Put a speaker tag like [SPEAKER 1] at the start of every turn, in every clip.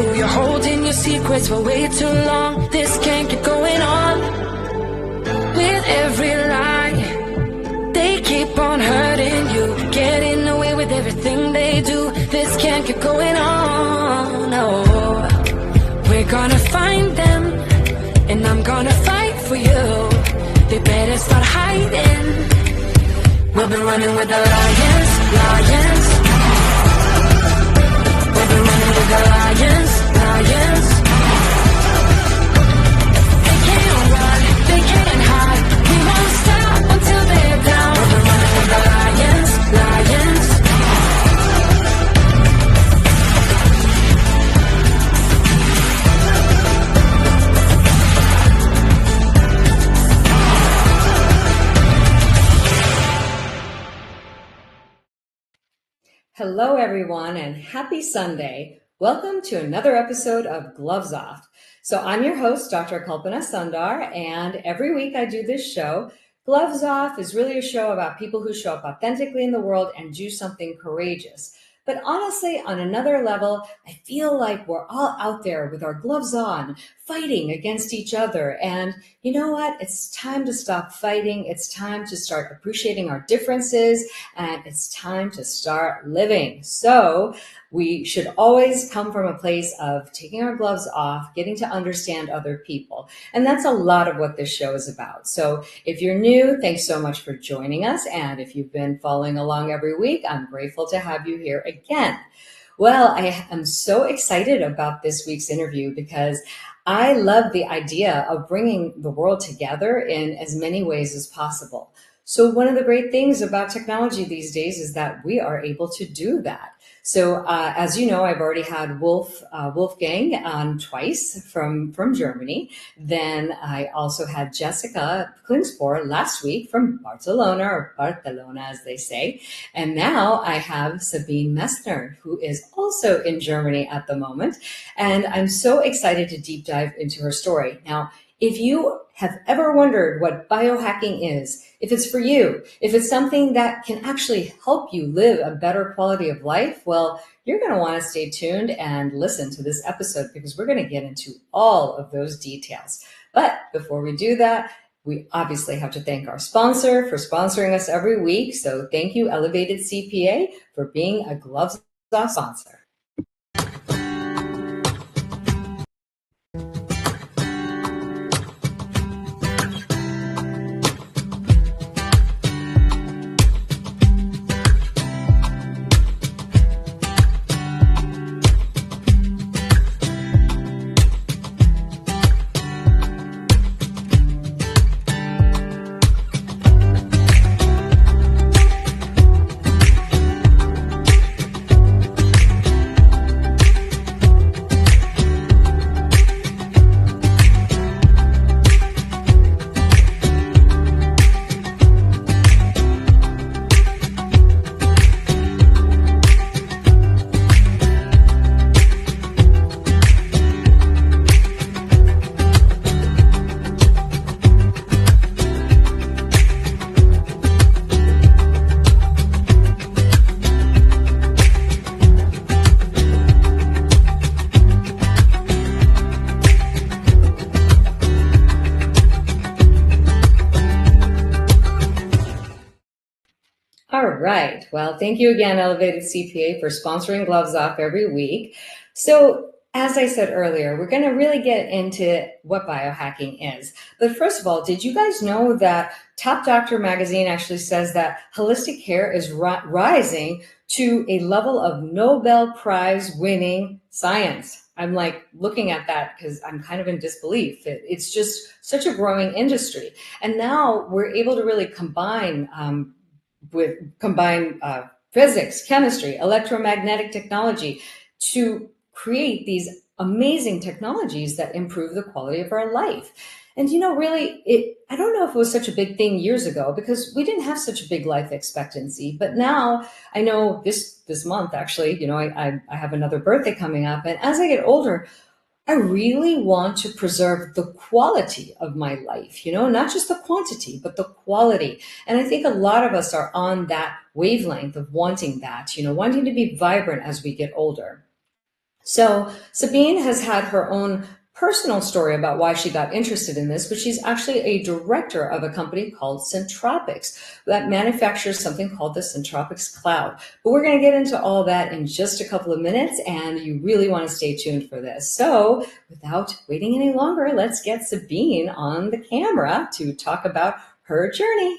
[SPEAKER 1] true. You're holding your secrets for way too long. This can't keep going on. With every lie, they keep on hurting you, getting away with everything they do. This can't keep going on. No, we're gonna find them, and I'm gonna fight for you. They better start hiding. We'll be running with the lions, lions. We'll be running with the lions, lions. They can't run, they can't hide. We won't stop until they're down. We'll be running with the lions, lions.
[SPEAKER 2] Hello, everyone, and happy Sunday. Welcome to another episode of Gloves Off. So I'm your host, Dr. Kalpana Sundar, and every week I do this show. Gloves Off is really a show about people who show up authentically in the world and do something courageous. But honestly, on another level, I feel like we're all out there with our gloves on, fighting against each other. And you know what? It's time to stop fighting. It's time to start appreciating our differences, and it's time to start living. So we should always come from a place of taking our gloves off, getting to understand other people. And that's a lot of what this show is about. So if you're new, thanks so much for joining us. And if you've been following along every week, I'm grateful to have you here again. Well, I am so excited about this week's interview because I love the idea of bringing the world together in as many ways as possible. So one of the great things about technology these days is that we are able to do that. So as you know, I've already had Wolfgang on twice from Germany. Then I also had Jessica Klingspoor last week from Barcelona, or Barcelona as they say. And now I have Sabine Messner, who is also in Germany at the moment. And I'm so excited to deep dive into her story. Now, if you have ever wondered what biohacking is, if it's for you, if it's something that can actually help you live a better quality of life, well, you're going to want to stay tuned and listen to this episode because we're going to get into all of those details. But before we do that, we obviously have to thank our sponsor for sponsoring us every week. So thank you, Elevated CPA, for being a Gloves Off sponsor. All right. Well, thank you again, Elevated CPA, for sponsoring Gloves Off every week. So as I said earlier, we're going to really get into what biohacking is. But first of all, did you guys know that Top Doctor magazine actually says that holistic care is rising to a level of Nobel-prize winning science? I'm like looking at that because I'm kind of in disbelief. It's just such a growing industry. And now we're able to really combine physics, chemistry, electromagnetic technology to create these amazing technologies that improve the quality of our life. And, you know, really, I don't know if it was such a big thing years ago because we didn't have such a big life expectancy. But now I know this month, actually, you know, I have another birthday coming up. And as I get older, I really want to preserve the quality of my life, you know, not just the quantity, but the quality. And I think a lot of us are on that wavelength of wanting that, you know, wanting to be vibrant as we get older. So Sabine has had her own personal story about why she got interested in this, but she's actually a director of a company called Centropix that manufactures something called the Centropix Cloud. But we're going to get into all that in just a couple of minutes, and you really want to stay tuned for this. So without waiting any longer, let's get Sabine on the camera to talk about her journey.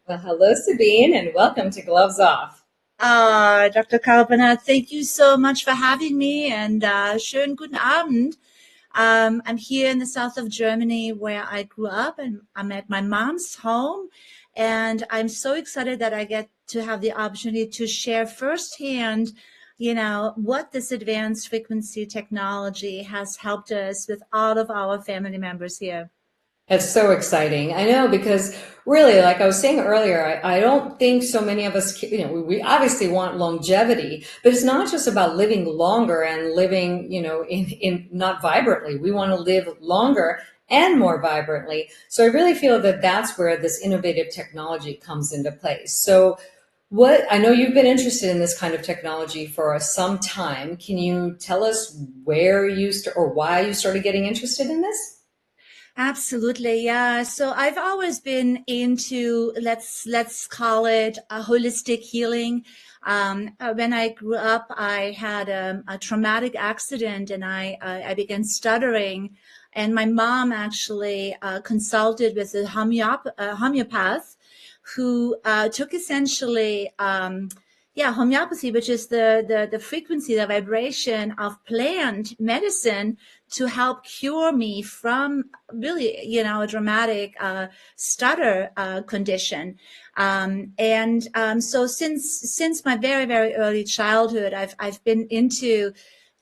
[SPEAKER 2] Well, hello, Sabine, and welcome to Gloves Off.
[SPEAKER 3] Dr. Kalpana, thank you so much for having me, and schönen guten Abend. I'm here in the south of Germany where I grew up, and I'm at my mom's home, and I'm so excited that I get to have the opportunity to share firsthand, what this advanced frequency technology has helped us with all of our family members here.
[SPEAKER 2] It's so exciting. I know, because really, like I was saying earlier, I don't think so many of us, we obviously want longevity, but it's not just about living longer and living, in not vibrantly. We want to live longer and more vibrantly. So I really feel that that's where this innovative technology comes into place. So I know you've been interested in this kind of technology for some time. Can you tell us where or why you started getting interested in this?
[SPEAKER 3] Absolutely, yeah. So I've always been into, let's call it a holistic healing. When I grew up, I had a traumatic accident, and I began stuttering. And my mom actually consulted with a homeopath who took essentially homeopathy, which is the frequency, the vibration of plant medicine, to help cure me from really, a dramatic stutter condition. So since my very, very early childhood, I've been into,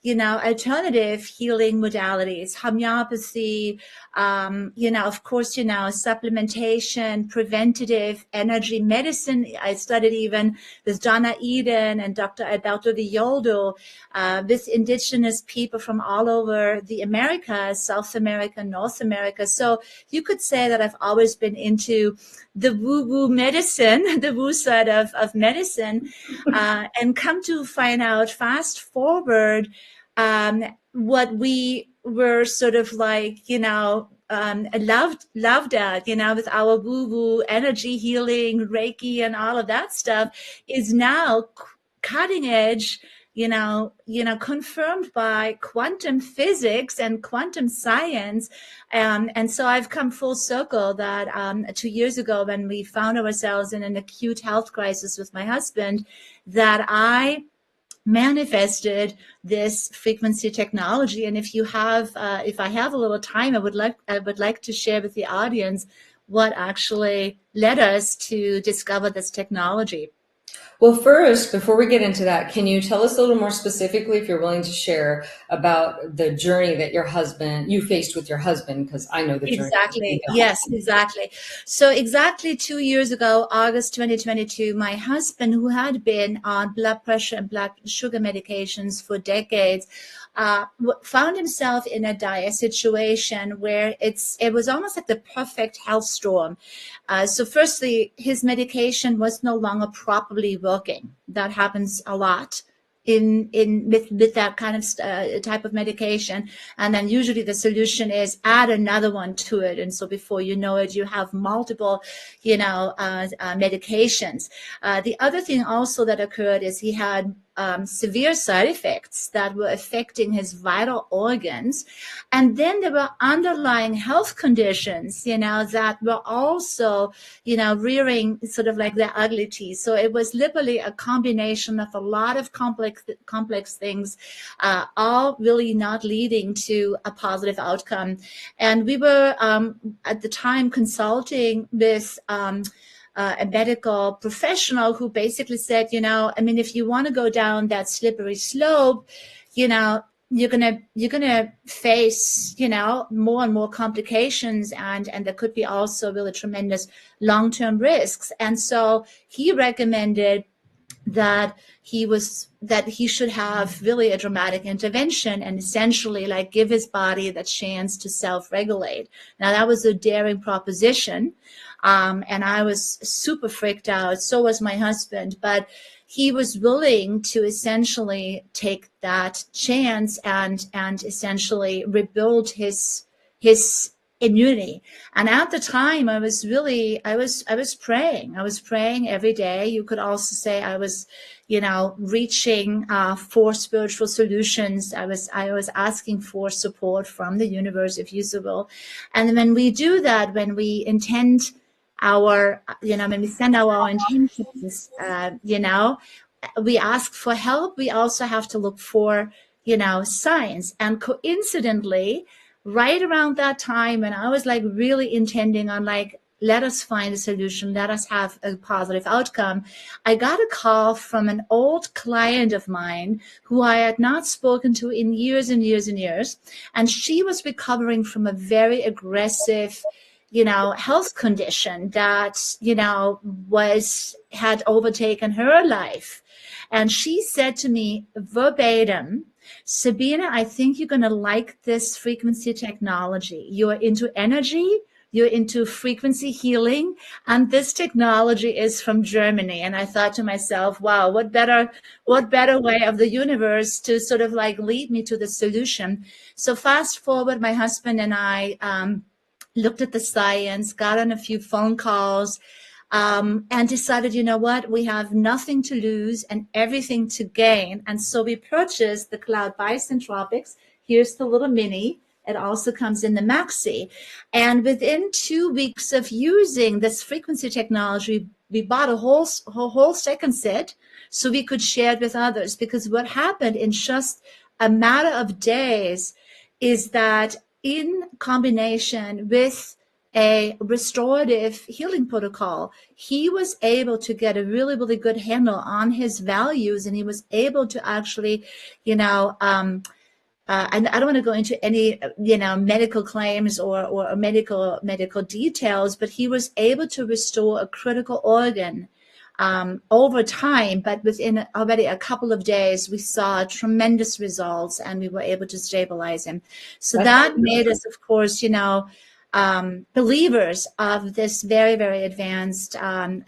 [SPEAKER 3] alternative healing modalities, homeopathy, of course, supplementation, preventative energy medicine. I studied even with Donna Eden and Dr. Alberto Villoldo, with indigenous people from all over the Americas, South America, North America. So you could say that I've always been into the woo-woo medicine, the woo side of medicine, and come to find out, fast forward, what we were sort of like, loved at, with our woo-woo energy healing, Reiki, and all of that stuff, is now cutting edge, confirmed by quantum physics and quantum science. And so I've come full circle that 2 years ago, when we found ourselves in an acute health crisis with my husband, that I manifested this frequency technology. And if I have a little time, I would like to share with the audience what actually led us to discover this technology.
[SPEAKER 2] Well, first, before we get into that, can you tell us a little more specifically, if you're willing to share, about the journey that you faced with your husband? Because I know the journey.
[SPEAKER 3] Exactly. Yes, exactly. So exactly 2 years ago, August 2022, my husband, who had been on blood pressure and blood sugar medications for decades, found himself in a dire situation where it was almost like the perfect health storm. So firstly, his medication was no longer properly working. That happens a lot with that kind of type of medication. And then usually the solution is add another one to it. And so before you know it, you have multiple, medications. The other thing also that occurred is he had severe side effects that were affecting his vital organs. And then there were underlying health conditions, that were also, rearing sort of like their ugly teeth. So it was literally a combination of a lot of complex things, all really not leading to a positive outcome. And we were at the time consulting with a medical professional who basically said, if you want to go down that slippery slope, you're gonna face, more and more complications, and there could be also really tremendous long-term risks. And so he recommended that he should have really a dramatic intervention and essentially like give his body the chance to self-regulate. Now that was a daring proposition, and I was super freaked out. So was my husband, but he was willing to essentially take that chance and essentially rebuild his immunity. And at the time I was praying every day. You could also say I was, reaching for spiritual solutions. I was asking for support from the universe, if you so will. And when we do that, when we intend when we send our intentions, we ask for help. We also have to look for, signs. And coincidentally, right around that time, when I was like really intending on like, let us find a solution, let us have a positive outcome, I got a call from an old client of mine who I had not spoken to in years and years and years. And she was recovering from a very aggressive, health condition that, had overtaken her life. And she said to me verbatim, Sabine, I think you're going to like this frequency technology. You're into energy, you're into frequency healing, and this technology is from Germany. And I thought to myself, wow, what better way of the universe to sort of like lead me to the solution. So fast forward, my husband and I looked at the science, got on a few phone calls, and decided, you know what, we have nothing to lose and everything to gain. And so we purchased the Cloud by Centropix. Here's the little mini. It also comes in the maxi. And within 2 weeks of using this frequency technology, we bought a whole second set so we could share it with others. Because what happened in just a matter of days is that in combination with a restorative healing protocol, he was able to get a really, really good handle on his values, and he was able to actually, and I don't want to go into any, medical claims or medical details, but he was able to restore a critical organ over time. But within already a couple of days, we saw tremendous results, and we were able to stabilize him. So that made us, of course, believers of this very, very advanced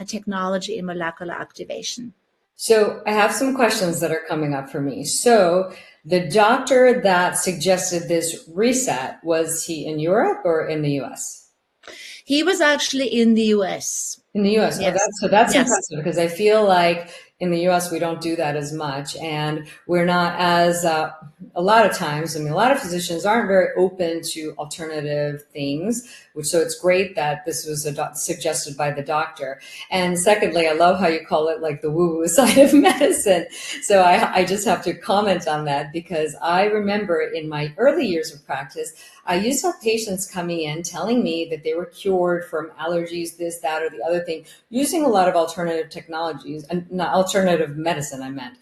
[SPEAKER 3] technology in molecular activation.
[SPEAKER 2] So I have some questions that are coming up for me. So the doctor that suggested this reset, was he in Europe or in the US?
[SPEAKER 3] He was actually in the US.
[SPEAKER 2] In the US.
[SPEAKER 3] Yes.
[SPEAKER 2] That's
[SPEAKER 3] Yes.
[SPEAKER 2] impressive, because I feel like in the US we don't do that as much, and we're not as a lot of times, a lot of physicians aren't very open to alternative things, so it's great that this was suggested by the doctor. And secondly, I love how you call it like the woo-woo side of medicine. So I just have to comment on that, because I remember in my early years of practice, I used to have patients coming in telling me that they were cured from allergies, this, that, or the other thing, using a lot of alternative technologies, and not alternative medicine, I meant.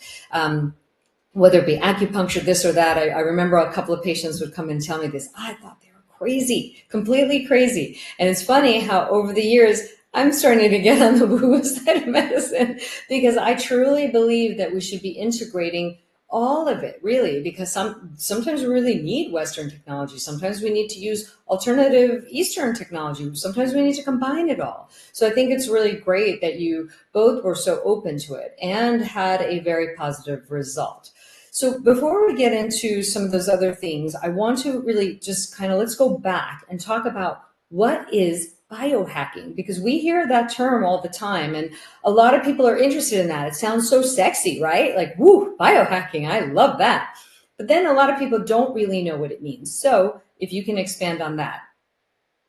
[SPEAKER 2] Whether it be acupuncture, this or that. I remember a couple of patients would come and tell me this. I thought they were crazy, completely crazy. And it's funny how over the years, I'm starting to get on the woo-woo side of medicine, because I truly believe that we should be integrating all of it, really, because sometimes we really need Western technology. Sometimes we need to use alternative Eastern technology. Sometimes we need to combine it all. So I think it's really great that you both were so open to it and had a very positive result. So before we get into some of those other things, I want to really just let's go back and talk about what is biohacking, because we hear that term all the time, and a lot of people are interested in that. It sounds so sexy, right? Like, woo, biohacking, I love that. But then a lot of people don't really know what it means. So if you can expand on that.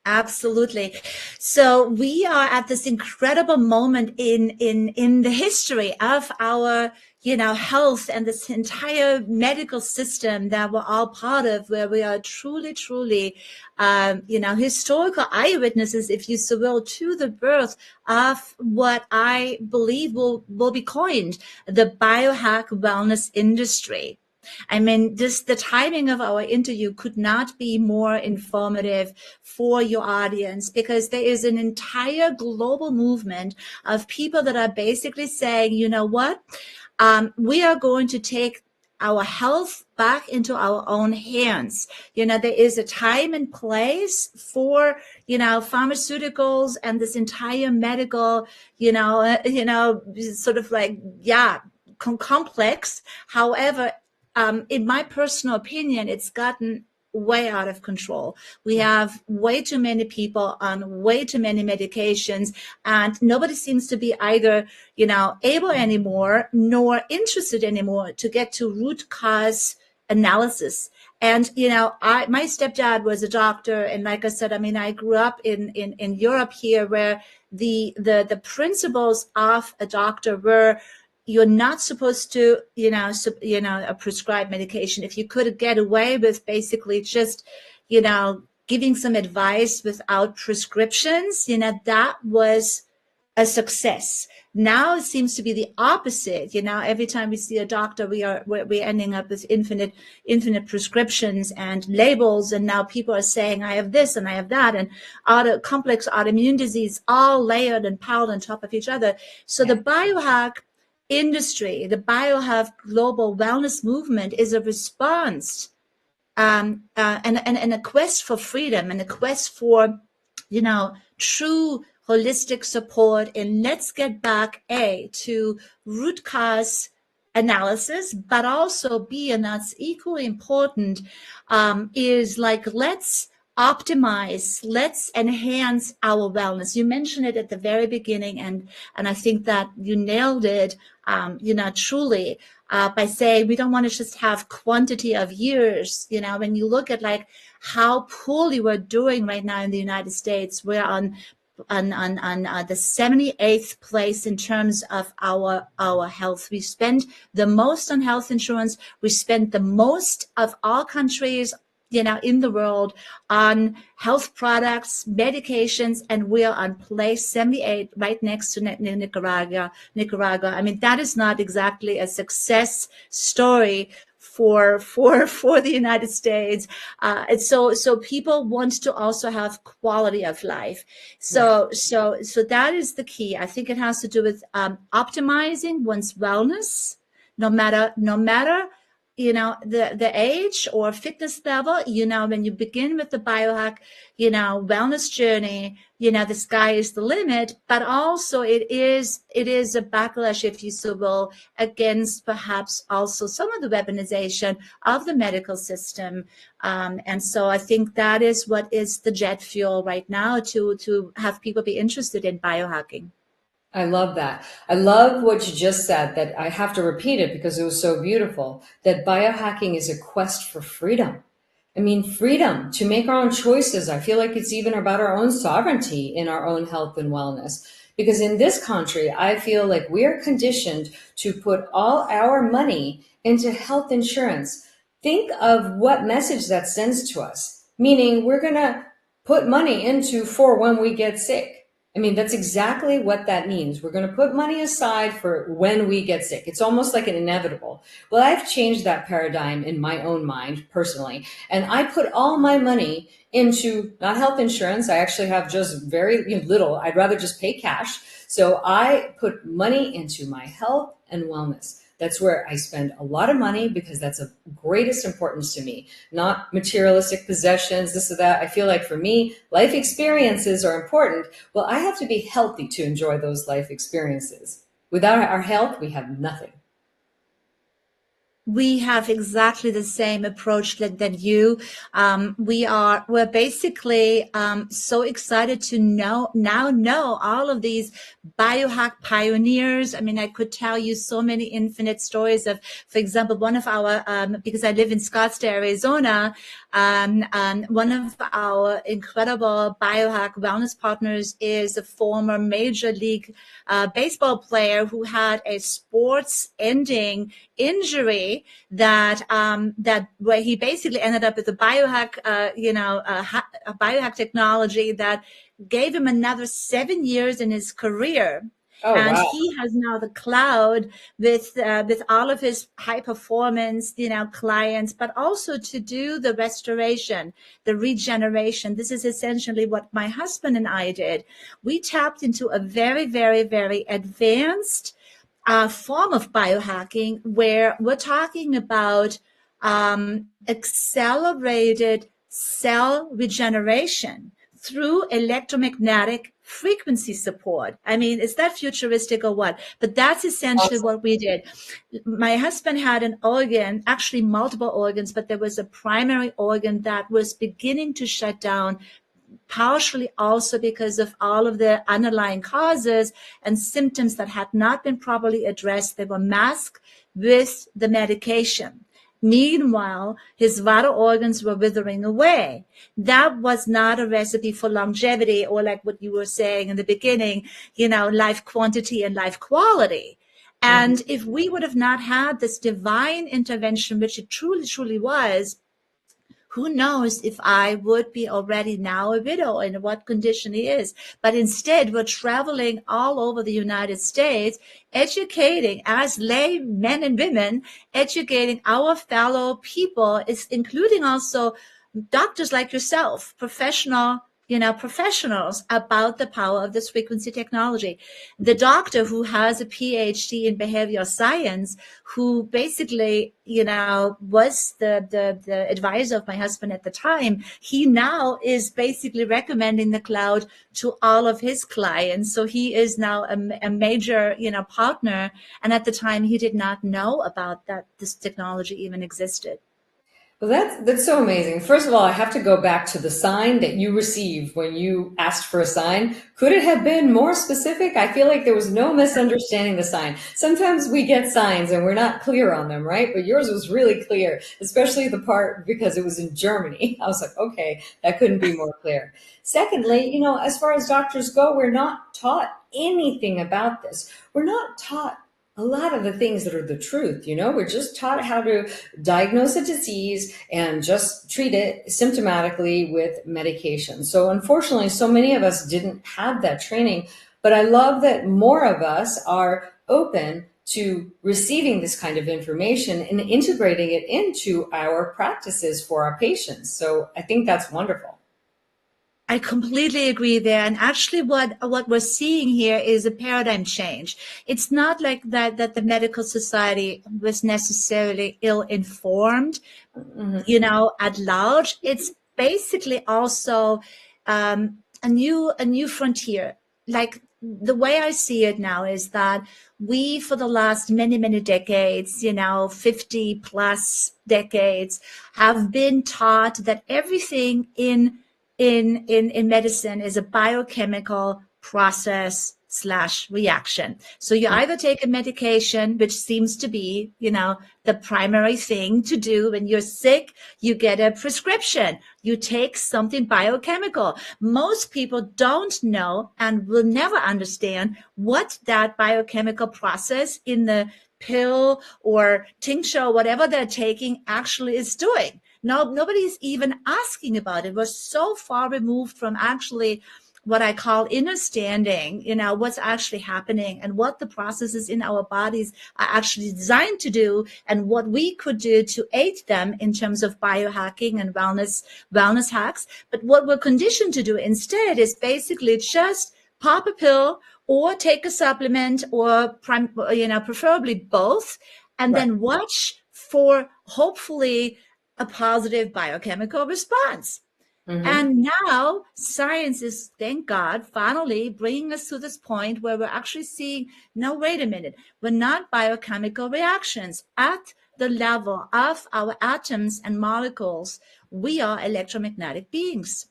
[SPEAKER 3] Absolutely. So we are at this incredible moment in the history of our, health and this entire medical system that we're all part of, where we are truly, truly, historical eyewitnesses, if you so will, to the birth of what I believe will be coined the biohack wellness industry. I mean, just the timing of our interview could not be more informative for your audience, because there is an entire global movement of people that are basically saying, you know what, we are going to take our health back into our own hands. You know, there is a time and place for, you know, pharmaceuticals and this entire medical, sort of like, complex. However, in my personal opinion, it's gotten way out of control. We have way too many people on way too many medications, and nobody seems to be either, you know, able anymore nor interested anymore to get to root cause analysis. And, you know, my stepdad was a doctor. And like I said, I mean, I grew up in Europe here, where the principles of a doctor were, you're not supposed to, prescribe medication. If you could get away with basically just, you know, giving some advice without prescriptions, you know, that was a success. Now it seems to be the opposite. You know, every time we see a doctor, we're ending up with infinite prescriptions and labels. And now people are saying, I have this and I have that, and complex autoimmune disease, all layered and piled on top of each other. So the biohack industry, the biohack global wellness movement, is a response and a quest for freedom, and a quest for, you know, true holistic support. And let's get back to root cause analysis, but also B, and that's equally important, is like, let's optimize, let's enhance our wellness. You mentioned it at the very beginning, and I think that you nailed it, truly, by saying we don't want to just have quantity of years. You know, when you look at like how poorly we're doing right now in the United States, we're on the 78th place in terms of our health. We spend the most on health insurance. We spend the most of all countries, you know, in the world on health products, medications, and we are on place 78, right next to Nicaragua. I mean, that is not exactly a success story for the United States. And so people want to also have quality of life. So that is the key. I think it has to do with optimizing one's wellness, no matter you know, the age or fitness level. You know, when you begin with the biohack, you know, wellness journey, you know, the sky is the limit, but also it is a backlash, if you so will, against perhaps also some of the weaponization of the medical system. And so I think that is what is the jet fuel right now to have people be interested in biohacking.
[SPEAKER 2] I love that. I love what you just said, that I have to repeat it because it was so beautiful, that biohacking is a quest for freedom. I mean, freedom to make our own choices. I feel like it's even about our own sovereignty in our own health and wellness. Because in this country, I feel like we're conditioned to put all our money into health insurance. Think of what message that sends to us, meaning we're going to put money into for when we get sick. I mean, that's exactly what that means. We're going to put money aside for when we get sick. It's almost like an inevitable. Well, I've changed that paradigm in my own mind personally. And I put all my money into not health insurance. I actually have just very little. I'd rather just pay cash. So I put money into my health and wellness. That's where I spend a lot of money because that's of greatest importance to me, not materialistic possessions, this or that. I feel like for me, life experiences are important. Well, I have to be healthy to enjoy those life experiences. Without our health, we have nothing.
[SPEAKER 3] We have exactly the same approach that you. We're basically so excited to know all of these biohack pioneers. I mean, I could tell you so many infinite stories of, for example, one of our, because I live in Scottsdale, Arizona, one of our incredible biohack wellness partners is a former major league baseball player who had a sports-ending injury that where he basically ended up with a biohack, a biohack technology that gave him another 7 years in his career.
[SPEAKER 2] Oh,
[SPEAKER 3] And
[SPEAKER 2] wow.
[SPEAKER 3] he has now the cloud with all of his high performance, clients, but also to do the restoration, the regeneration. This is essentially what my husband and I did. We tapped into a very, very, very advanced form of biohacking where we're talking about accelerated cell regeneration through electromagnetic frequency support. I mean, is that futuristic or what? But that's essentially
[SPEAKER 2] Awesome.
[SPEAKER 3] what we did. My husband had an organ, actually multiple organs, but there was a primary organ that was beginning to shut down, partially also because of all of the underlying causes and symptoms that had not been properly addressed. They were masked with the medication. Meanwhile, his vital organs were withering away. That was not a recipe for longevity, or like what you were saying in the beginning, life quantity and life quality. And if we would have not had this divine intervention, which it truly, truly was, who knows if I would be already now a widow and what condition he is. But instead, we're traveling all over the United States, educating as lay men and women, educating our fellow people, including also doctors like yourself, professionals about the power of this frequency technology. The doctor who has a PhD in behavioral science, who basically, was the advisor of my husband at the time, he now is basically recommending the cloud to all of his clients. So he is now a major, partner. And at the time, he did not know about that this technology even existed.
[SPEAKER 2] Well, that's so amazing. First of all, I have to go back to the sign that you received when you asked for a sign. Could it have been more specific? I feel like there was no misunderstanding the sign. Sometimes we get signs and we're not clear on them, right? But yours was really clear, especially the part because it was in Germany. I was like, okay, that couldn't be more clear. Secondly, as far as doctors go, we're not taught anything about this. We're not taught a lot of the things that are the truth. We're just taught how to diagnose a disease and just treat it symptomatically with medication. So unfortunately, so many of us didn't have that training, but I love that more of us are open to receiving this kind of information and integrating it into our practices for our patients. So I think that's wonderful.
[SPEAKER 3] I completely agree there. And actually what we're seeing here is a paradigm change. It's not like that the medical society was necessarily ill-informed, at large. It's basically also a new frontier. Like the way I see it now is that we, for the last many, many decades, 50 plus decades, have been taught that everything in medicine is a biochemical process / reaction. So you either take a medication, which seems to be, the primary thing to do when you're sick, you get a prescription, you take something biochemical. Most people don't know and will never understand what that biochemical process in the pill or tincture, or whatever they're taking, actually is doing. No, nobody's even asking about it. We're so far removed from actually what I call understanding, what's actually happening and what the processes in our bodies are actually designed to do and what we could do to aid them in terms of biohacking and wellness hacks. But what we're conditioned to do instead is basically just pop a pill or take a supplement or, preferably both, and then watch for hopefully a positive biochemical response. And now science is, thank God, finally bringing us to this point where we're actually seeing, no, wait a minute, we're not biochemical reactions at the level of our atoms and molecules. We are electromagnetic beings.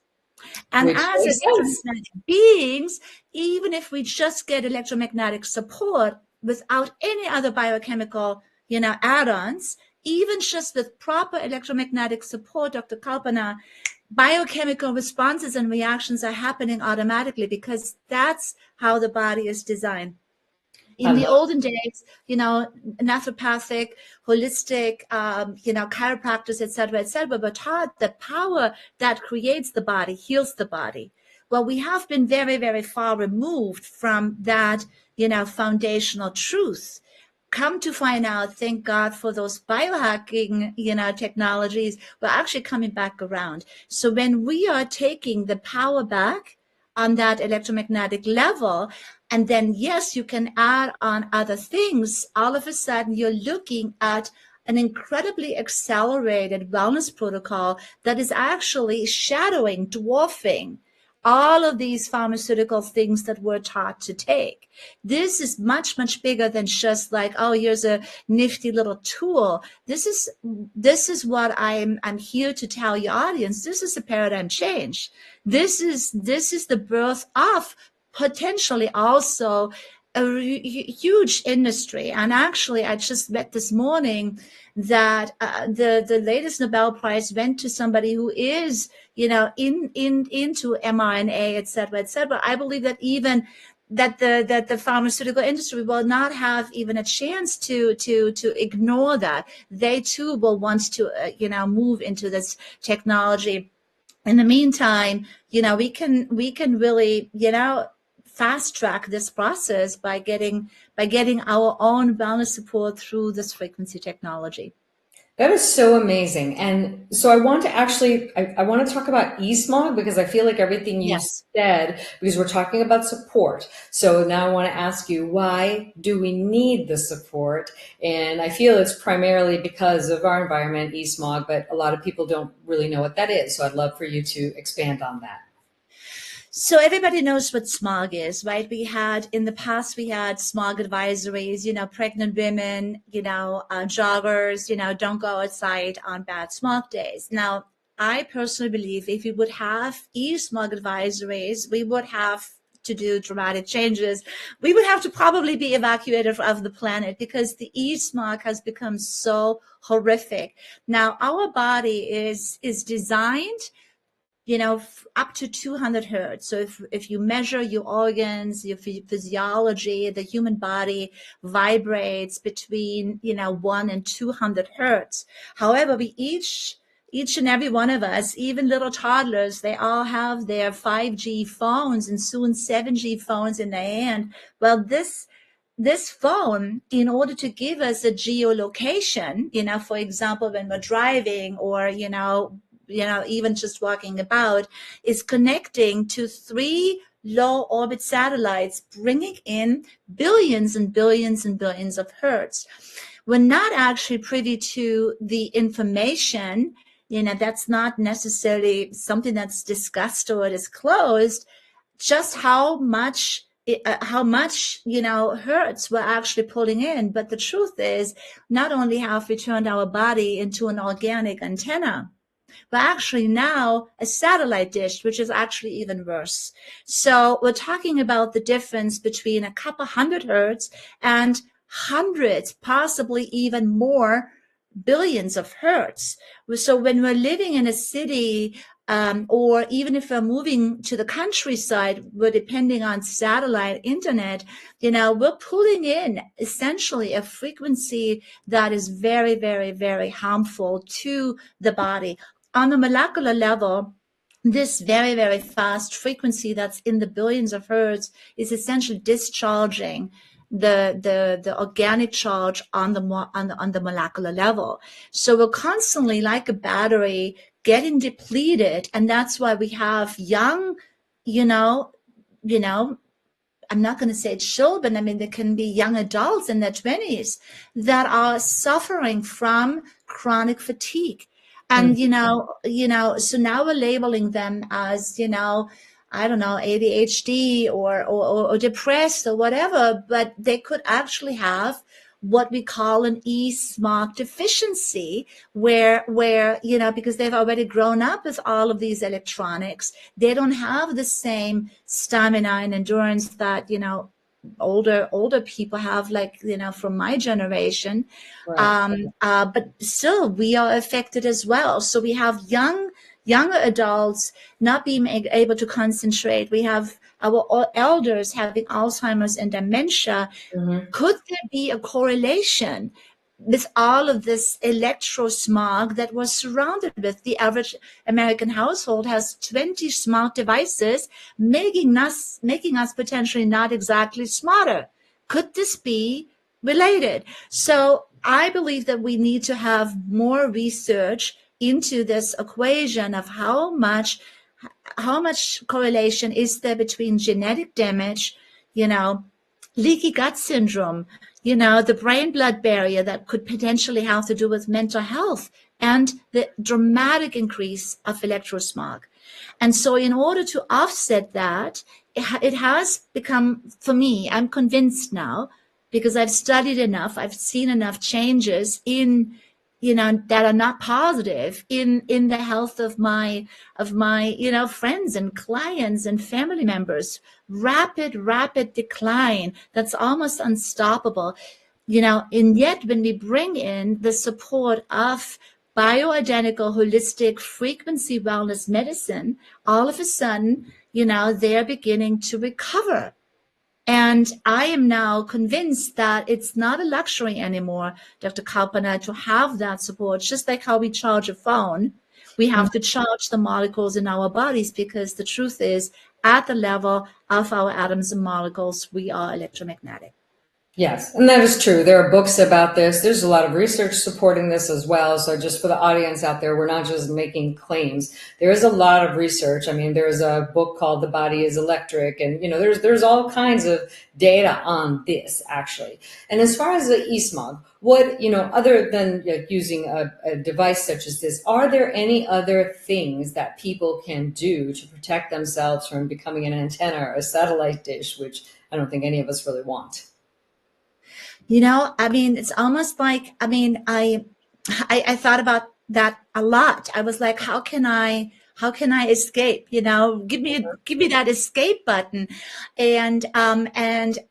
[SPEAKER 3] And
[SPEAKER 2] Which
[SPEAKER 3] as
[SPEAKER 2] makes sense.
[SPEAKER 3] electromagnetic beings, even if we just get electromagnetic support without any other biochemical, add-ons, even just with proper electromagnetic support, Dr. Kalpana, biochemical responses and reactions are happening automatically because that's how the body is designed. In the olden days, naturopathic, holistic, chiropractors, et cetera, were taught that power that creates the body heals the body. Well, we have been very, very far removed from that, foundational truth. Come to find out, thank God for those biohacking, technologies, we're actually coming back around. So when we are taking the power back on that electromagnetic level, and then, yes, you can add on other things, all of a sudden you're looking at an incredibly accelerated wellness protocol that is actually shadowing, dwarfing all of these pharmaceutical things that we're taught to take. This is much, much bigger than just like, oh, here's a nifty little tool. This is what I'm here to tell your audience. This is a paradigm change. This is the birth of potentially also a huge industry. And actually, I just read this morning that the latest Nobel-prize went to somebody who is, into mRNA, et cetera. I believe that even that the pharmaceutical industry will not have even a chance to ignore that. They too will want to, move into this technology. In the meantime, we can really, fast track this process by getting our own wellness support through this frequency technology.
[SPEAKER 2] That is so amazing. And so I want to actually, I want to talk about e-smog because I feel like everything you said, because we're talking about support. So now I want to ask you, why do we need the support? And I feel it's primarily because of our environment, e-smog, but a lot of people don't really know what that is. So I'd love for you to expand on that.
[SPEAKER 3] So everybody knows what smog is, right? In the past, we had smog advisories, pregnant women, joggers, don't go outside on bad smog days. Now, I personally believe if we would have e-smog advisories, we would have to do dramatic changes. We would have to probably be evacuated of the planet because the e-smog has become so horrific. Now, our body is designed up to 200 hertz. So if you measure your organs, your physiology, the human body vibrates between, 1 and 200 hertz. However, we each and every one of us, even little toddlers, they all have their 5G phones and soon 7G phones in their hand. Well, this phone, in order to give us a geolocation, for example, when we're driving or, even just walking about, is connecting to 3 low orbit satellites, bringing in billions and billions and billions of hertz. We're not actually privy to the information, that's not necessarily something that's discussed or disclosed, just how much hertz we're actually pulling in. But the truth is, not only have we turned our body into an organic antenna, but actually now a satellite dish, which is actually even worse. So we're talking about the difference between a couple hundred hertz and hundreds, possibly even more billions of hertz. So when we're living in a city, or even if we're moving to the countryside, we're depending on satellite internet, we're pulling in essentially a frequency that is very, very, very harmful to the body. On the molecular level, this very, very fast frequency that's in the billions of hertz is essentially discharging the organic charge on the molecular level. So we're constantly, like a battery, getting depleted, and that's why we have young, I'm not going to say children. I mean, there can be young adults in their 20s that are suffering from chronic fatigue. And, so now we're labeling them as, I don't know, ADHD or depressed or whatever, but they could actually have what we call an e-smog deficiency where, because they've already grown up with all of these electronics, they don't have the same stamina and endurance that, older people have, like, from my generation. Right. But still we are affected as well. So we have younger adults not being able to concentrate. We have our elders having Alzheimer's and dementia. Mm-hmm. Could there be a correlation with all of this electro smog that we're surrounded with. The average American household has 20 smart devices, making us potentially not exactly smarter. Could this be related? So I believe that we need to have more research into this equation of how much correlation is there between genetic damage, leaky gut syndrome, the brain-blood barrier that could potentially have to do with mental health, and the dramatic increase of electrosmog. And so in order to offset that, it has become, for me, I'm convinced now, because I've studied enough, I've seen enough changes in that are not positive in the health of my friends and clients and family members. Rapid decline that's almost unstoppable. And yet when we bring in the support of bioidentical holistic frequency wellness medicine, all of a sudden, they're beginning to recover. And I am now convinced that it's not a luxury anymore, Dr. Kalpana, to have that support. Just like how we charge a phone, we have to charge the molecules in our bodies, because the truth is, at the level of our atoms and molecules, we are electromagnetic.
[SPEAKER 2] Yes, and that is true. There are books about this. There's a lot of research supporting this as well. So just for the audience out there, we're not just making claims. There is a lot of research. I mean, there's a book called The Body is Electric, and there's all kinds of data on this actually. And as far as the e-smog, what, other than using a device such as this, are there any other things that people can do to protect themselves from becoming an antenna or a satellite dish, which I don't think any of us really want?
[SPEAKER 3] It's almost like, I thought about that a lot. I was like, how can I escape? Give me that escape button. And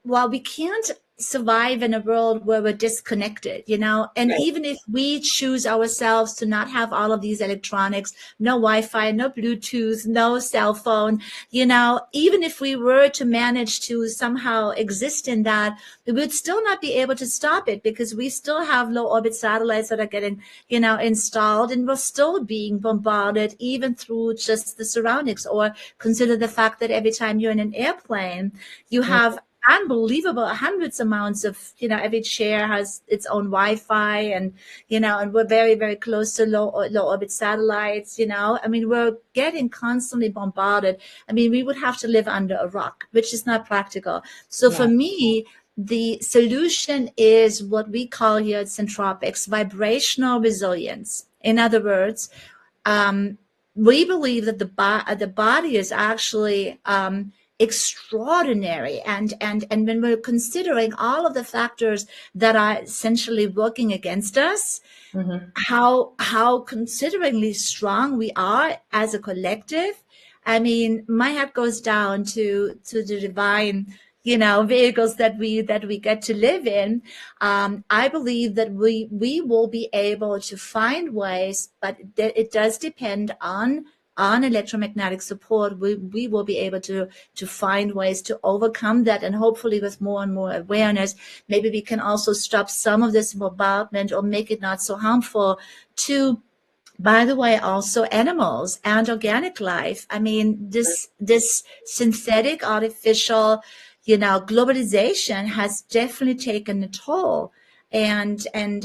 [SPEAKER 3] while we can't survive in a world where we're disconnected, and right. Even if we choose ourselves to not have all of these electronics, no Wi-Fi, no Bluetooth, no cell phone, even if we were to manage to somehow exist in that, we would still not be able to stop it, because we still have low orbit satellites that are getting, installed, and we're still being bombarded even through just the surroundings. Or consider the fact that every time you're in an airplane, you have unbelievable hundreds amounts of, every chair has its own Wi-Fi, and, and we're very, very close to low orbit satellites, we're getting constantly bombarded. We would have to live under a rock, which is not practical. So for me, the solution is what we call here at Centropix vibrational resilience. In other words, we believe that the body is actually extraordinary, and when we're considering all of the factors that are essentially working against us, how considerably strong we are as a collective. My head goes down to the divine vehicles that we get to live in. I believe that we will be able to find ways, but it does depend on electromagnetic support. We will be able to find ways to overcome that, and hopefully with more and more awareness, maybe we can also stop some of this bombardment or make it not so harmful to, by the way, also animals and organic life. This synthetic, artificial, globalization has definitely taken a toll. And I've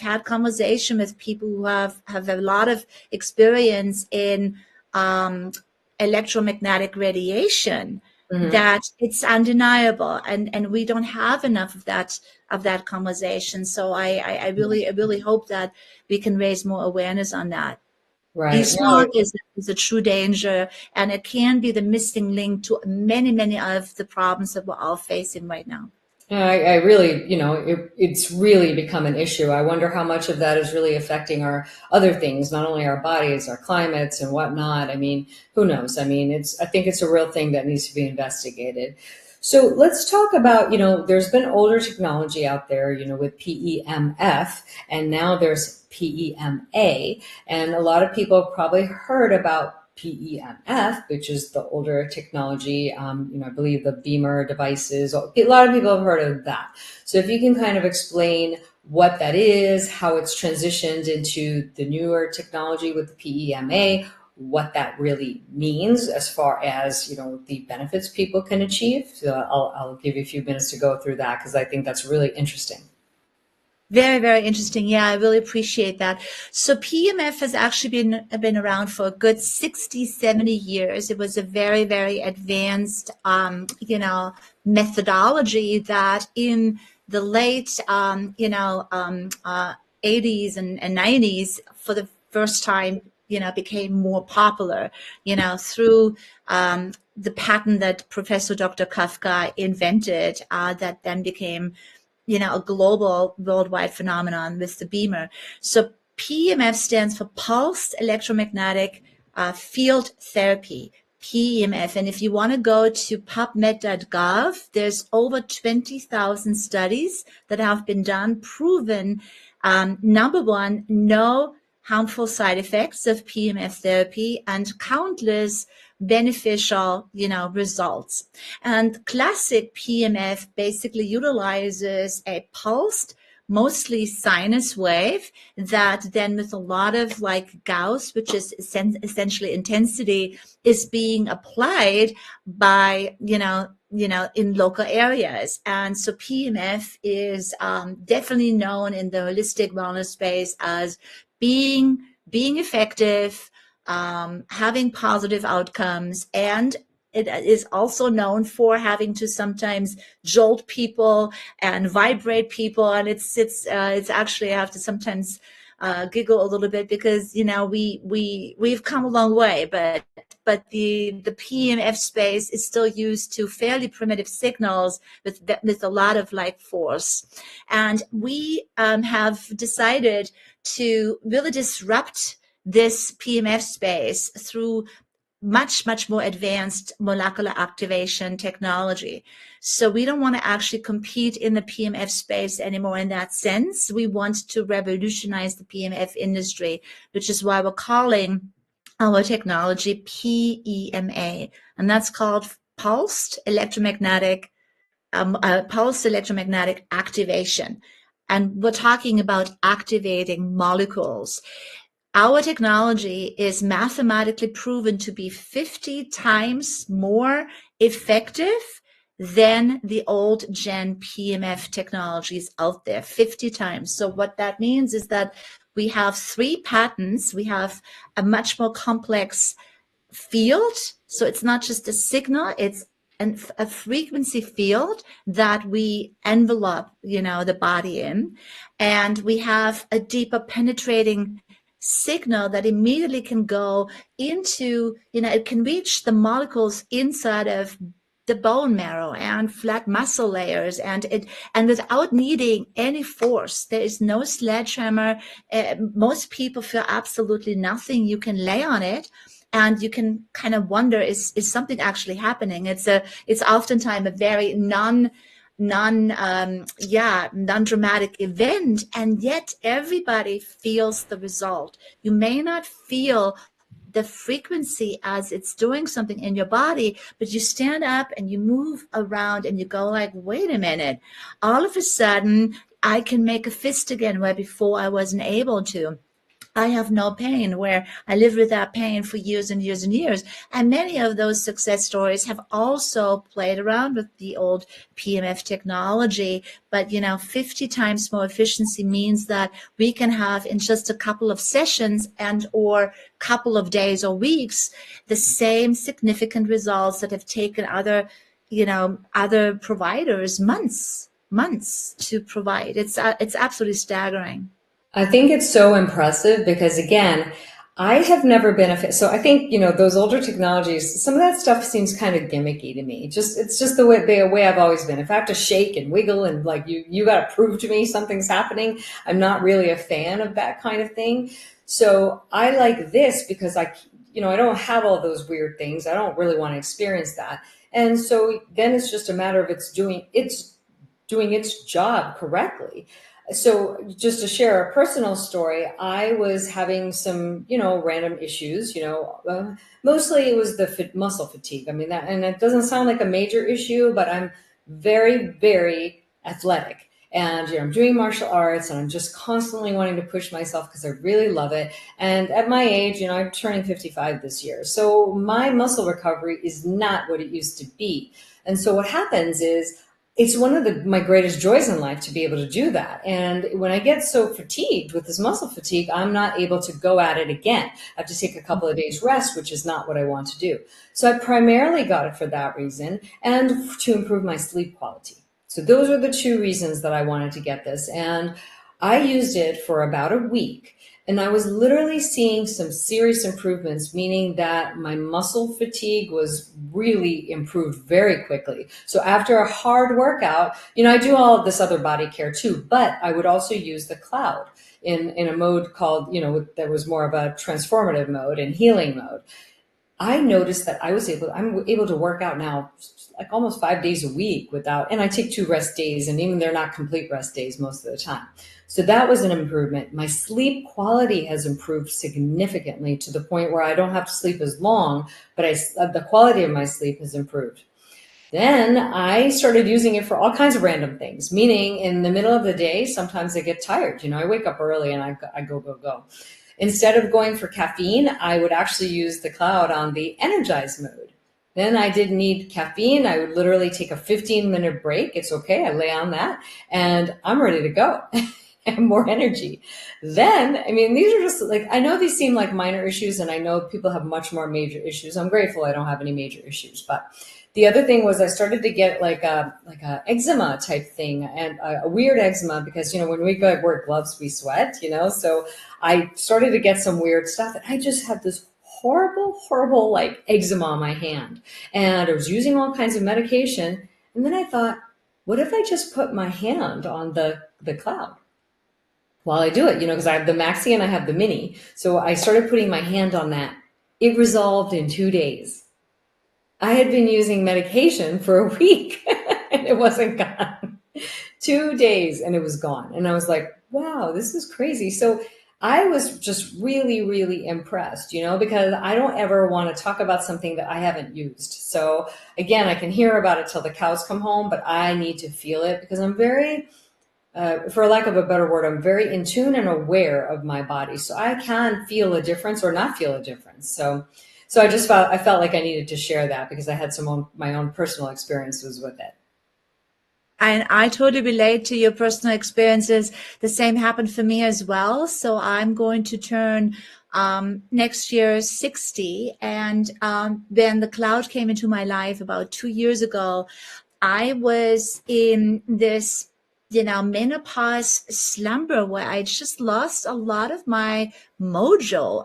[SPEAKER 3] had conversation with people who have a lot of experience in electromagnetic radiation, that it's undeniable, and we don't have enough of that conversation. So I really hope that we can raise more awareness on that.
[SPEAKER 2] Right.
[SPEAKER 3] E-smog is a true danger, and it can be the missing link to many of the problems that we're all facing right now.
[SPEAKER 2] I really, it's really become an issue. I wonder how much of that is really affecting our other things, not only our bodies, our climates and whatnot. Who knows? I think it's a real thing that needs to be investigated. So let's talk about, there's been older technology out there, with PEMF, and now there's PEMA. And a lot of people have probably heard about PEMF, which is the older technology. I believe the Beamer devices, a lot of people have heard of that. So if you can kind of explain what that is, how it's transitioned into the newer technology with the PEMA, what that really means as far as, the benefits people can achieve. So I'll give you a few minutes to go through that, because I think that's really interesting.
[SPEAKER 3] Very, very interesting. Yeah, I really appreciate that. So PEMF has actually been around for a good 60, 70 years. It was a very, very advanced, methodology that in the late, 80s and 90s, for the first time, became more popular, through the patent that Professor Dr. Kafka invented, that then became a global, worldwide phenomenon with the Beamer. So PEMF stands for Pulsed Electromagnetic Field Therapy, PEMF. And if you want to go to pubmed.gov, there's over 20,000 studies that have been done, proven, number one, no harmful side effects of PEMF therapy, and countless beneficial, results. And classic PEMF basically utilizes a pulsed, mostly sinus wave that then, with a lot of like Gauss, which is essentially intensity, is being applied by, in local areas. And so PEMF is definitely known in the holistic wellness space as being effective, having positive outcomes, and it is also known for having to sometimes jolt people and vibrate people. And it's actually, I have to sometimes giggle a little bit, because we've come a long way, but the PEMF space is still used to fairly primitive signals with a lot of life force. And we have decided to really disrupt this PEMF space through much, much more advanced molecular activation technology. So we don't want to actually compete in the PEMF space anymore in that sense. We want to revolutionize the PEMF industry, which is why we're calling our technology PEMA, and that's called Pulsed Electromagnetic Activation. And we're talking about activating molecules. Our technology is mathematically proven to be 50 times more effective than the old gen PEMF technologies out there, 50 times. So what that means is that we have 3 patents. We have a much more complex field. So it's not just a signal, it's a frequency field that we envelope, the body in. And we have a deeper penetrating signal that immediately can go into, it can reach the molecules inside of the bone marrow and flat muscle layers, and without needing any force. There is no sledgehammer. Most people feel absolutely nothing you can lay on it, and you can kind of wonder, is something actually happening? It's oftentimes a very non-dramatic event, and yet everybody feels the result. You may not feel the frequency as it's doing something in your body, but you stand up and you move around and you go like, wait a minute, all of a sudden I can make a fist again where before I wasn't able to. I have no pain, where I lived with that pain for years and years and years. And many of those success stories have also played around with the old PEMF technology. But, 50 times more efficiency means that we can have in just a couple of sessions and or couple of days or weeks the same significant results that have taken other providers months to provide. It's absolutely staggering.
[SPEAKER 2] I think it's so impressive because, again, I have never been a fan. So I think, those older technologies, some of that stuff seems kind of gimmicky to me. It's just the way I've always been. If I have to shake and wiggle and like you got to prove to me something's happening, I'm not really a fan of that kind of thing. So I like this because I don't have all those weird things. I don't really want to experience that. And so then it's just a matter of it's doing its job correctly. So just to share a personal story, I was having some, random issues, mostly it was the muscle fatigue. I mean, and it doesn't sound like a major issue, but I'm very, very athletic. And, I'm doing martial arts and I'm just constantly wanting to push myself because I really love it. And at my age, I'm turning 55 this year. So my muscle recovery is not what it used to be. And so what happens is, it's one of my greatest joys in life to be able to do that. And when I get so fatigued with this muscle fatigue, I'm not able to go at it again. I have to take a couple of days rest, which is not what I want to do. So I primarily got it for that reason and to improve my sleep quality. So those are the two reasons that I wanted to get this. And I used it for about a week. And I was literally seeing some serious improvements, meaning that my muscle fatigue was really improved very quickly. So after a hard workout, I do all of this other body care too, but I would also use the cloud in a mode called, that was more of a transformative mode and healing mode. I noticed that I'm able to work out now like almost 5 days a week and I take 2 rest days, and even they're not complete rest days most of the time. So that was an improvement. My sleep quality has improved significantly to the point where I don't have to sleep as long, but the quality of my sleep has improved. Then I started using it for all kinds of random things, meaning in the middle of the day, sometimes I get tired. I wake up early and I go. Instead of going for caffeine, I would actually use the cloud on the energize mode. Then I didn't need caffeine. I would literally take a 15-minute break. It's okay. I lay on that and I'm ready to go. And more energy. Then, these are just I know these seem like minor issues, and I know people have much more major issues. I'm grateful I don't have any major issues. But the other thing was I started to get like a eczema type thing, and a weird eczema because, when we wear gloves, we sweat, so I started to get some weird stuff. And I just had this horrible like eczema on my hand, and I was using all kinds of medication. And then I thought, what if I just put my hand on the cloud while I do it, because I have the maxi and I have the mini. So I started putting my hand on that. It resolved in 2 days. I had been using medication for a week and it wasn't gone. 2 days and it was gone. And I was like, wow, this is crazy. So I was just really, really impressed, because I don't ever want to talk about something that I haven't used. So again, I can hear about it till the cows come home, but I need to feel it because I'm very... for lack of a better word, I'm very in tune and aware of my body. So I can feel a difference or not feel a difference. So I felt like I needed to share that because I had my own personal experiences with it.
[SPEAKER 3] And I totally relate to your personal experiences. The same happened for me as well. So I'm going to turn next year 60. And when the cloud came into my life about 2 years ago, I was in this menopause slumber where I just lost a lot of my mojo.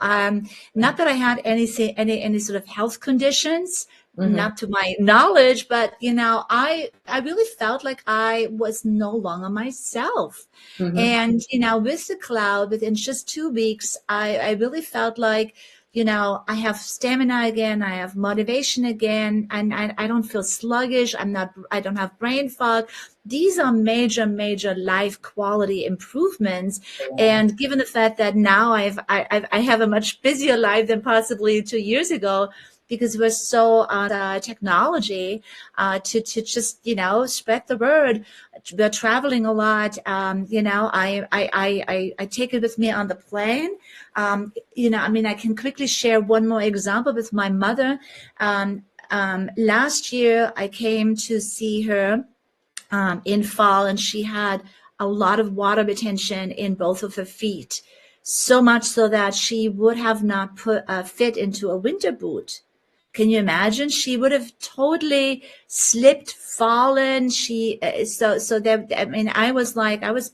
[SPEAKER 3] Not that I had any sort of health conditions, not to my knowledge, but I really felt like I was no longer myself. And with the cloud, within just 2 weeks, I really felt like I have stamina again, I have motivation again, and I don't feel sluggish. I don't have brain fog. These are major, major life quality improvements. And given the fact that now I have a much busier life than possibly 2 years ago, because we're so on technology to just spread the word. We're traveling a lot. I take it with me on the plane. I can quickly share one more example with my mother. Last year I came to see her in fall, and she had a lot of water retention in both of her feet, so much so that she would have not fit into a winter boot. Can you imagine? She would have totally slipped, fallen. I was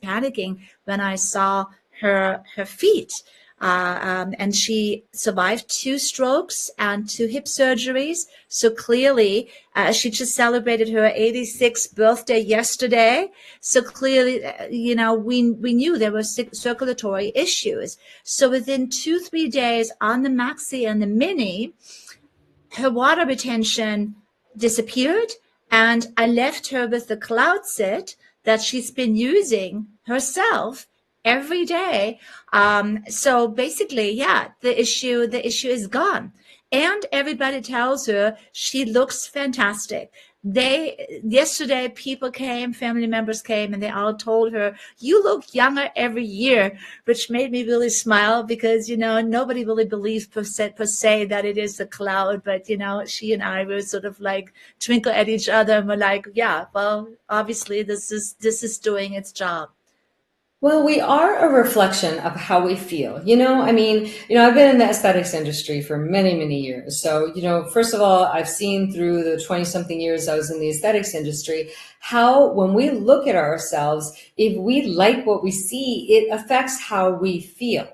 [SPEAKER 3] panicking when I saw her feet. And she survived 2 strokes and 2 hip surgeries. So clearly, she just celebrated her 86th birthday yesterday. So clearly, we knew there were circulatory issues. So within 2-3 days on the maxi and the mini, her water retention disappeared, and I left her with the cloud sit that she's been using herself every day. So basically, yeah, the issue is gone. And everybody tells her she looks fantastic. Yesterday, family members came, and they all told her, you look younger every year, which made me really smile because, nobody really believes per se that it is the cloud. But, she and I were sort of like twinkle at each other and we're like, yeah, well, obviously this is doing its job.
[SPEAKER 2] Well, we are a reflection of how we feel. I've been in the aesthetics industry for many, many years. So, first of all, I've seen through the 20 something years I was in the aesthetics industry, how when we look at ourselves, if we like what we see, it affects how we feel.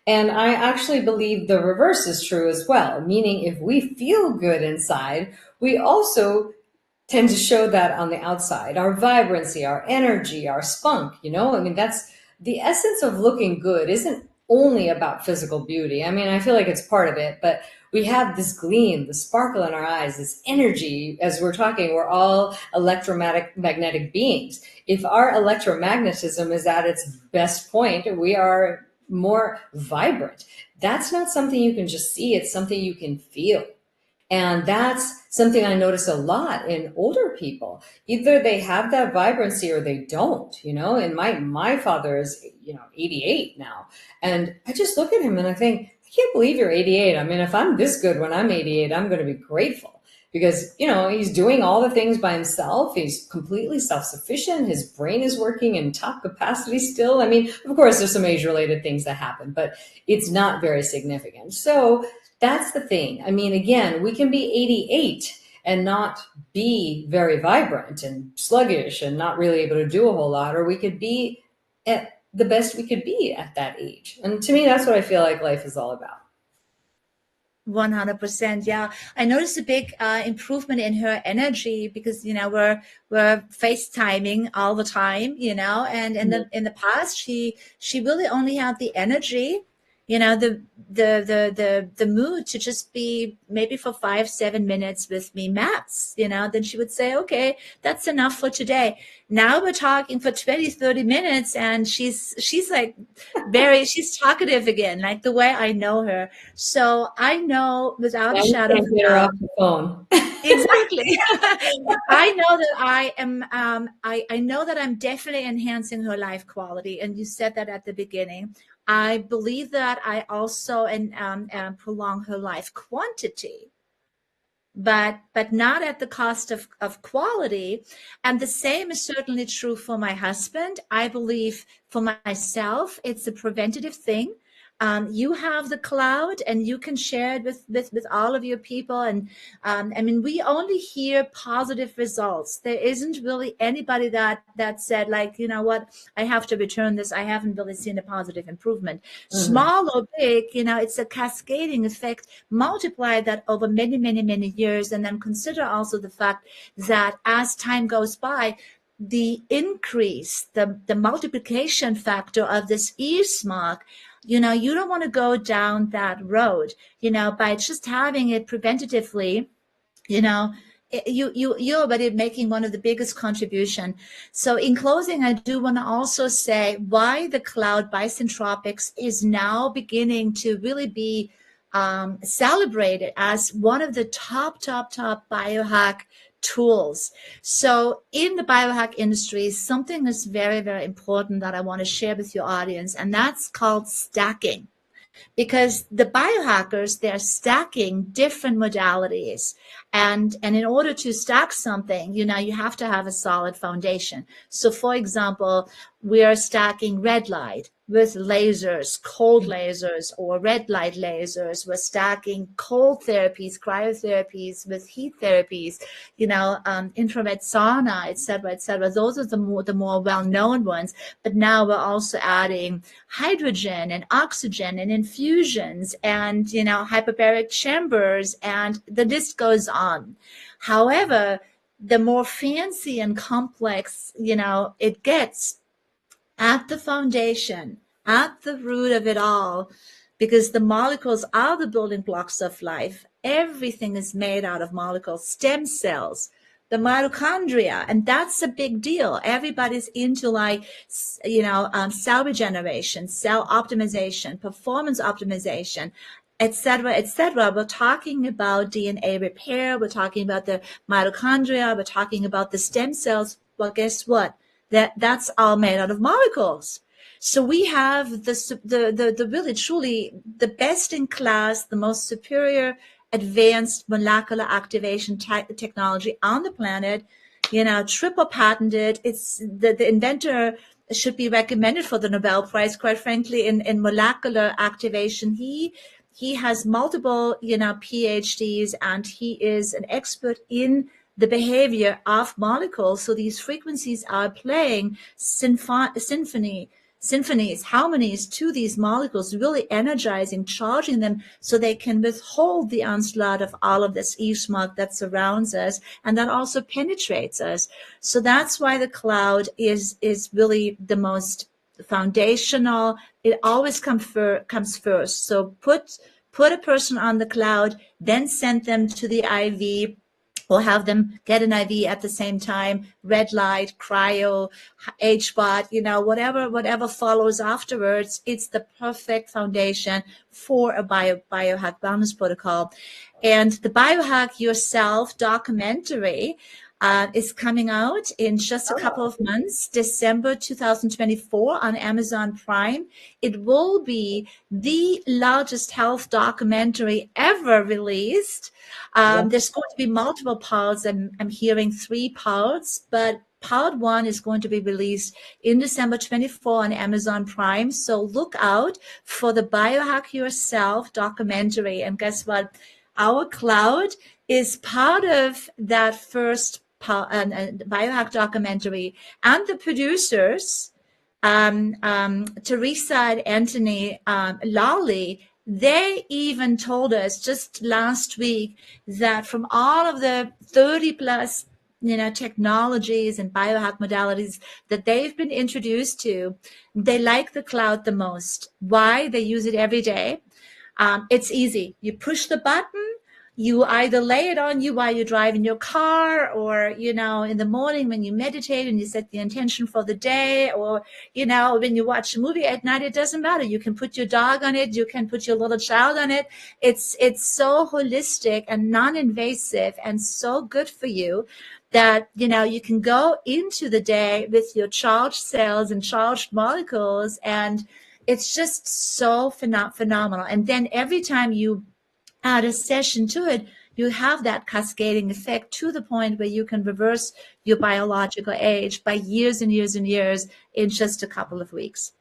[SPEAKER 2] And I actually believe the reverse is true as well, meaning if we feel good inside, we also tend to show that on the outside, our vibrancy, our energy, our spunk, that's the essence of looking good isn't only about physical beauty. I feel like it's part of it, but we have this gleam, the sparkle in our eyes, this energy. As we're talking, we're all electromagnetic beings. If our electromagnetism is at its best point, we are more vibrant. That's not something you can just see. It's something you can feel. And that's something I notice a lot in older people. Either they have that vibrancy or they don't, and my father is, 88 now. And I just look at him and I think, I can't believe you're 88. If I'm this good when I'm 88, I'm going to be grateful because, he's doing all the things by himself. He's completely self-sufficient. His brain is working in top capacity still. Of course, there's some age-related things that happen, but it's not very significant. So that's the thing. Again, we can be 88 and not be very vibrant and sluggish and not really able to do a whole lot, or we could be at the best we could be at that age. And to me, that's what I feel like life is all about.
[SPEAKER 3] 100%. Yeah. I noticed a big improvement in her energy because, we're FaceTiming all the time, and in the past, she really only had the energy, the mood to just be maybe for 5-7 minutes with me max, then she would say, okay, that's enough for today. Now we're talking for 20-30 minutes and she's like she's talkative again, like the way I know her. So I know without a shadow of a doubt.
[SPEAKER 2] Off the phone.
[SPEAKER 3] Exactly. I know that I am, I know that I'm definitely enhancing her life quality. And you said that at the beginning. I believe that I also prolong her life quantity, but not at the cost of quality. And the same is certainly true for my husband. I believe for myself, it's a preventative thing. You have the cloud and you can share it with all of your people. And we only hear positive results. There isn't really anybody that said, like, you know what, I have to return this. I haven't really seen a positive improvement. Mm-hmm. Small or big, it's a cascading effect. Multiply that over many, many, many years. And then consider also the fact that as time goes by, the increase, the multiplication factor of this ear-smog, you don't want to go down that road, by just having it preventatively, you're already making one of the biggest contribution. So in closing, I do want to also say why the cloud by Centropix is now beginning to really be celebrated as one of the top biohack tools. So in the biohack industry, something is very, very important that I want to share with your audience, and that's called stacking. Because the biohackers, they're stacking different modalities. And in order to stack something, you have to have a solid foundation. So for example, we are stacking red light with lasers, cold lasers, or red light lasers. We're stacking cold therapies, cryotherapies with heat therapies, infrared sauna, et cetera, et cetera. Those are the more well-known ones. But now we're also adding hydrogen and oxygen and infusions and, hyperbaric chambers, and the list goes on. However, the more fancy and complex, it gets, at the foundation, at the root of it all, because the molecules are the building blocks of life. Everything is made out of molecules. Stem cells, the mitochondria, and that's a big deal. Everybody's into like, cell regeneration, cell optimization, performance optimization, et cetera, et cetera. We're talking about DNA repair. We're talking about the mitochondria. We're talking about the stem cells. Well, guess what? That's all made out of molecules. So we have the really truly the best in class, the most superior advanced molecular activation technology on the planet, triple patented. It's the inventor should be recommended for the Nobel-prize, quite frankly, in molecular activation. He has multiple, PhDs, and he is an expert in the behavior of molecules. So these frequencies are playing symphonies, harmonies to these molecules, really energizing, charging them so they can withhold the onslaught of all of this e-smog that surrounds us and that also penetrates us. So that's why the cloud is really the most foundational. It always comes first. So put a person on the cloud, then send them to the IV, or have them get an IV at the same time, red light, cryo, HBOT, whatever follows afterwards. It's the perfect foundation for a biohack wellness protocol. And the Biohack Yourself documentary is coming out in just a couple of months, December 2024 on Amazon Prime. It will be the largest health documentary ever released. There's going to be multiple parts. I'm hearing 3 parts, but part 1 is going to be released in December 24 on Amazon Prime. So look out for the Biohack Yourself documentary. And guess what? Our cloud is part of that first biohack documentary, and the producers, Teresa and Anthony Lawley, they even told us just last week that from all of the 30 plus technologies and biohack modalities that they've been introduced to, they like the cloud the most. Why? They use it every day. It's easy. You push the button. You either lay it on you while you drive in your car, or, in the morning when you meditate and you set the intention for the day, or, when you watch a movie at night. It doesn't matter. You can put your dog on it. You can put your little child on it. It's so holistic and non-invasive and so good for you that, you can go into the day with your charged cells and charged molecules, and it's just so phenomenal. And then every time you add a session to it, you have that cascading effect to the point where you can reverse your biological age by years and years and years in just a couple of weeks.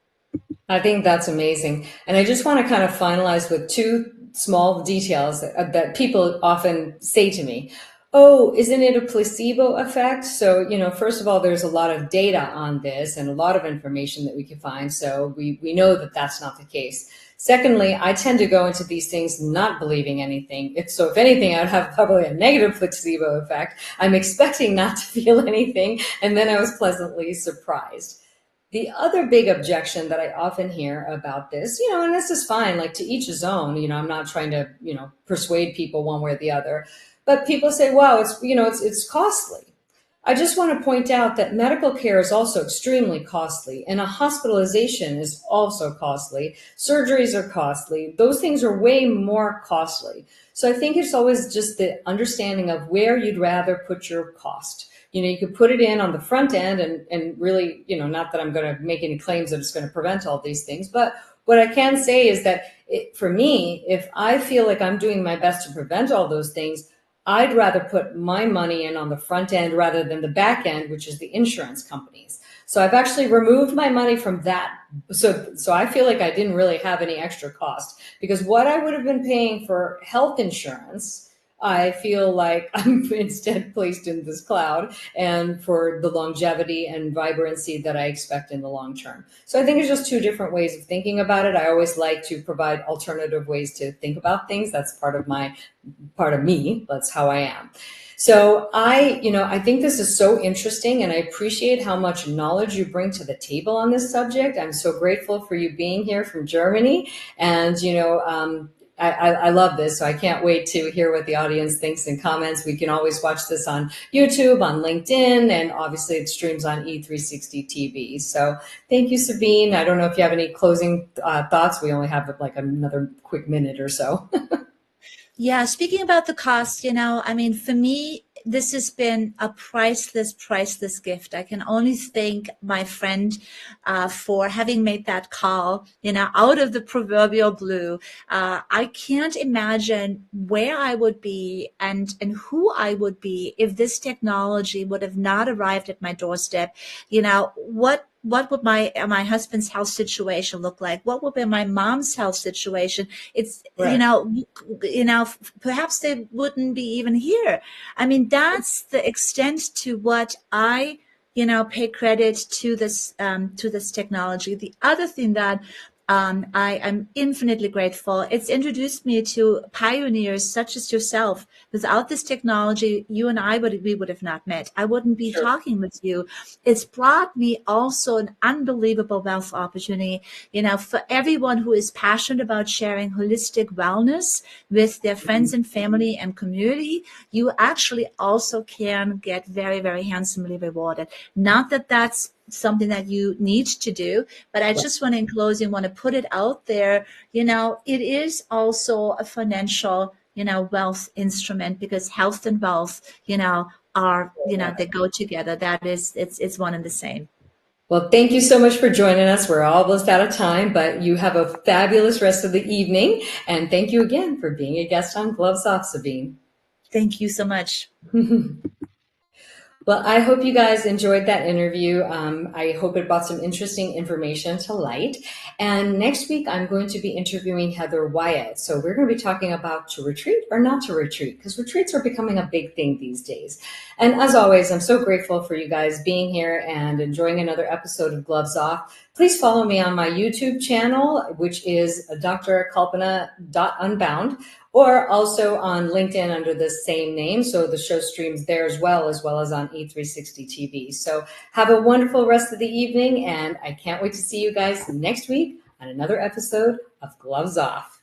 [SPEAKER 2] I think that's amazing. And I just want to kind of finalize with 2 small details that people often say to me. Oh, isn't it a placebo effect? So, first of all, there's a lot of data on this and a lot of information that we can find. So we know that that's not the case. Secondly, I tend to go into these things not believing anything. So if anything, I would have probably a negative placebo effect. I'm expecting not to feel anything, and then I was pleasantly surprised. The other big objection that I often hear about this, and this is fine, like to each his own, I'm not trying to, persuade people one way or the other, but people say, wow, it's costly. I just want to point out that medical care is also extremely costly, and a hospitalization is also costly. Surgeries are costly. Those things are way more costly. So I think it's always just the understanding of where you'd rather put your cost. You could put it in on the front end and really, not that I'm going to make any claims that it's going to prevent all these things, but what I can say is that for me, if I feel like I'm doing my best to prevent all those things, I'd rather put my money in on the front end rather than the back end, which is the insurance companies. So I've actually removed my money from that. So I feel like I didn't really have any extra cost, because what I would have been paying for health insurance, I feel like I'm instead placed in this cloud, and for the longevity and vibrancy that I expect in the long term. So I think it's just 2 different ways of thinking about it. I always like to provide alternative ways to think about things. That's part of me. That's how I am. So I think this is so interesting, and I appreciate how much knowledge you bring to the table on this subject. I'm so grateful for you being here from Germany, and I love this. So I can't wait to hear what the audience thinks and comments. We can always watch this on YouTube, on LinkedIn, and obviously it streams on E360 TV. So thank you, Sabine. I don't know if you have any closing thoughts. We only have like another quick minute or so.
[SPEAKER 3] Yeah, speaking about the cost, I mean, for me, this has been a priceless gift. I can only thank my friend for having made that call, out of the proverbial blue. I can't imagine where I would be and who I would be if this technology would have not arrived at my doorstep. What would my husband's health situation look like? What would be my mom's health situation? It's
[SPEAKER 2] Right.
[SPEAKER 3] Perhaps they wouldn't be even here. I mean, that's the extent to what I pay credit to this technology. The other thing that I am infinitely grateful. It's introduced me to pioneers such as yourself. Without this technology, you and we would have not met. I wouldn't be talking with you. It's brought me also an unbelievable wealth opportunity, for everyone who is passionate about sharing holistic wellness with their friends and family and community. You actually also can get very, very handsomely rewarded. Not that that's something that you need to do, but I just want to, in closing, want to put it out there. It is also a financial, wealth instrument, because health and wealth, are, they go together. That is, it's one and the same.
[SPEAKER 2] Well, thank you so much for joining us. We're almost out of time, but you have a fabulous rest of the evening. And thank you again for being a guest on Gloves Off, Sabine.
[SPEAKER 3] Thank you so much.
[SPEAKER 2] Well, I hope you guys enjoyed that interview. I hope it brought some interesting information to light. And next week, I'm going to be interviewing Heather Wyatt. So we're going to be talking about to retreat or not to retreat, because retreats are becoming a big thing these days. And as always, I'm so grateful for you guys being here and enjoying another episode of Gloves Off. Please follow me on my YouTube channel, which is drkalpana.unbound, or also on LinkedIn under the same name. So the show streams there as well as on E360 TV. So have a wonderful rest of the evening, and I can't wait to see you guys next week on another episode of Gloves Off.